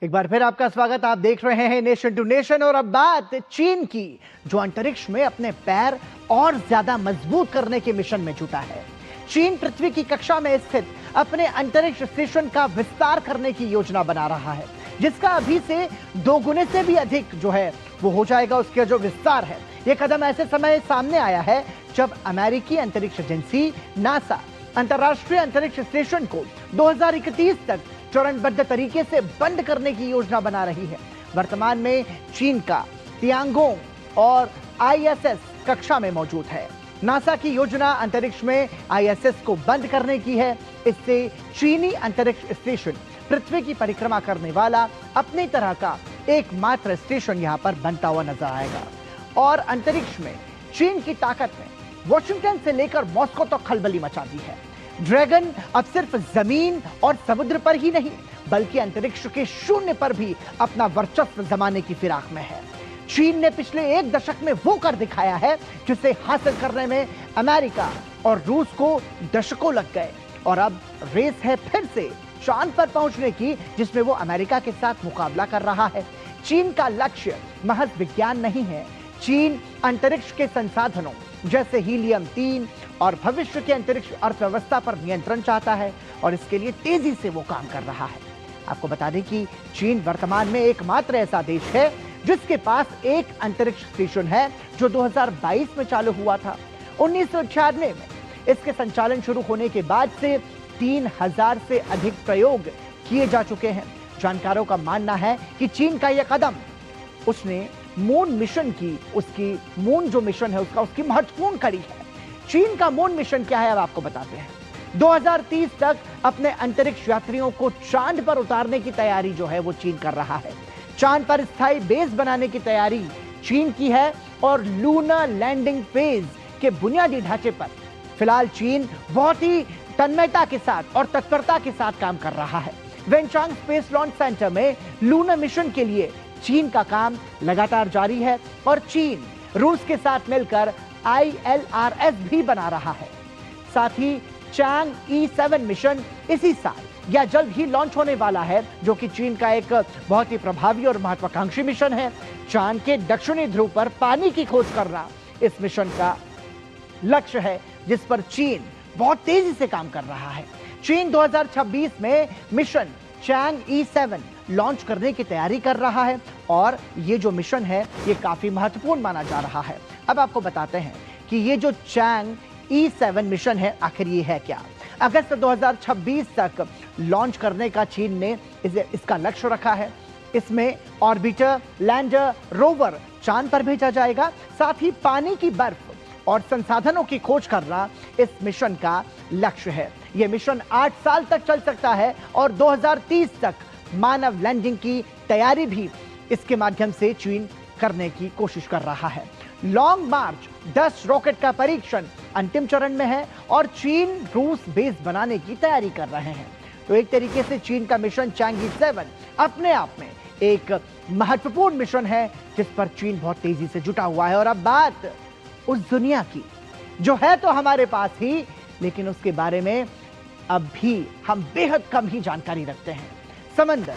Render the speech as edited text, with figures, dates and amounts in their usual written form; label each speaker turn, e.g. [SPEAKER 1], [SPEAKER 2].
[SPEAKER 1] एक बार फिर आपका स्वागत। आप देख रहे हैं नेशन टू नेशन और अब बात चीन की, जो अंतरिक्ष में अपने पैर और ज्यादा मजबूत करने के मिशन में जुटा है। चीन पृथ्वी की कक्षा में स्थित अपने अंतरिक्ष स्टेशन का विस्तार करने की योजना बना रहा है, जिसका अभी से 2 गुने से भी अधिक जो है वो हो जाएगा उसका जो विस्तार है। यह कदम ऐसे समय सामने आया है जब अमेरिकी अंतरिक्ष एजेंसी नासा अंतर्राष्ट्रीय अंतरिक्ष स्टेशन को 2031 तक चरणबद्ध तरीके से बंद करने की योजना बना रही है। वर्तमान में चीन का तियांगोंग और आईएसएस कक्षा में मौजूद है। नासा की योजना अंतरिक्ष में आईएसएस को बंद करने की है। इससे चीनी अंतरिक्ष स्टेशन पृथ्वी की परिक्रमा करने वाला अपनी तरह का एकमात्र स्टेशन यहां पर बनता हुआ नजर आएगा। और अंतरिक्ष में चीन की ताकत ने वॉशिंगटन से लेकर मॉस्को तक खलबली मचा दी है। ड्रैगन अब सिर्फ जमीन और समुद्र पर ही नहीं, बल्कि अंतरिक्ष के शून्य पर भी अपना वर्चस्व जमाने की फिराक में है। चीन ने पिछले 1 दशक में वो कर दिखाया है जिसे हासिल करने में अमेरिका और रूस को दशकों लग गए। और अब रेस है फिर से चांद पर पहुंचने की, जिसमें वो अमेरिका के साथ मुकाबला कर रहा है। चीन का लक्ष्य महज विज्ञान नहीं है। चीन अंतरिक्ष के संसाधनों जैसे हीलियम 3 और भविष्य के अंतरिक्ष अर्थव्यवस्था पर नियंत्रण चाहता है और इसके लिए तेजी से वो काम कर रहा है। आपको बता दें कि चीन वर्तमान में एकमात्र ऐसा देश है जिसके पास एक अंतरिक्ष स्टेशन है जो 2022 में चालू हुआ था। 1996 में इसके संचालन शुरू होने के बाद से 3000 से अधिक प्रयोग किए जा चुके हैं। जानकारों का मानना है कि चीन का यह कदम उसने मून मिशन की, उसकी मून जो मिशन है उसकी महत्वपूर्ण कड़ी है। चीन का मून मिशन क्या है अब आपको बताते हैं। 2030 तक अपने अंतरिक्ष यात्रियों को चांद पर उतारने की तैयारी जो है वो चीन कर रहा है। चांद पर स्थायी बेस बनाने की तैयारी चीन की है और लूनर लैंडिंग फेज के बुनियादी ढांचे पर फिलहाल चीन बहुत ही तन्मयता के साथ और तत्परता के साथ काम कर रहा है। वेनचांग स्पेस लॉन्च सेंटर में लूनर मिशन के लिए चीन का काम लगातार जारी है और चीन रूस के साथ मिलकर ILRS भी बना रहा है। साथ ही चांग E7 मिशन इसी साल या जल्द ही लॉन्च होने वाला है, जो कि चीन का एक बहुत ही प्रभावी और महत्वाकांक्षी मिशन है। चांद के दक्षिणी ध्रुव पर पानी की खोज करना इस मिशन का लक्ष्य है, जिस पर चीन बहुत तेजी से काम कर रहा है। चीन 2026 में मिशन चांग E7 लॉन्च करने की तैयारी कर रहा है और ये जो मिशन है ये काफी महत्वपूर्ण माना जा रहा है। अब आपको बताते हैं कि ये जो चांग E7 मिशन है आखिर ये है क्या। अगस्त 2026 तक लॉन्च करने का चीन ने इसका लक्ष्य रखा है। इसमें ऑर्बिटर, लैंडर, रोवर चांद पर भेजा जाएगा। साथ ही पानी की बर्फ और संसाधनों की खोज करना इस मिशन का लक्ष्य है। यह मिशन 8 साल तक चल सकता है और 2030 तक मानव लैंडिंग की तैयारी भी इसके माध्यम से चीन करने की कोशिश कर रहा है। लॉन्ग मार्च 10 रॉकेट का परीक्षण अंतिम चरण में है और चीन रूस बेस बनाने की तैयारी कर रहे हैं। तो एक तरीके से चीन का मिशन चांग E7 अपने आप में एक महत्वपूर्ण मिशन है जिस पर चीन बहुत तेजी से जुटा हुआ है। और अब बात उस दुनिया की जो है तो हमारे पास ही, लेकिन उसके बारे में अब भी हम बेहद कम ही जानकारी रखते हैं। समंदर,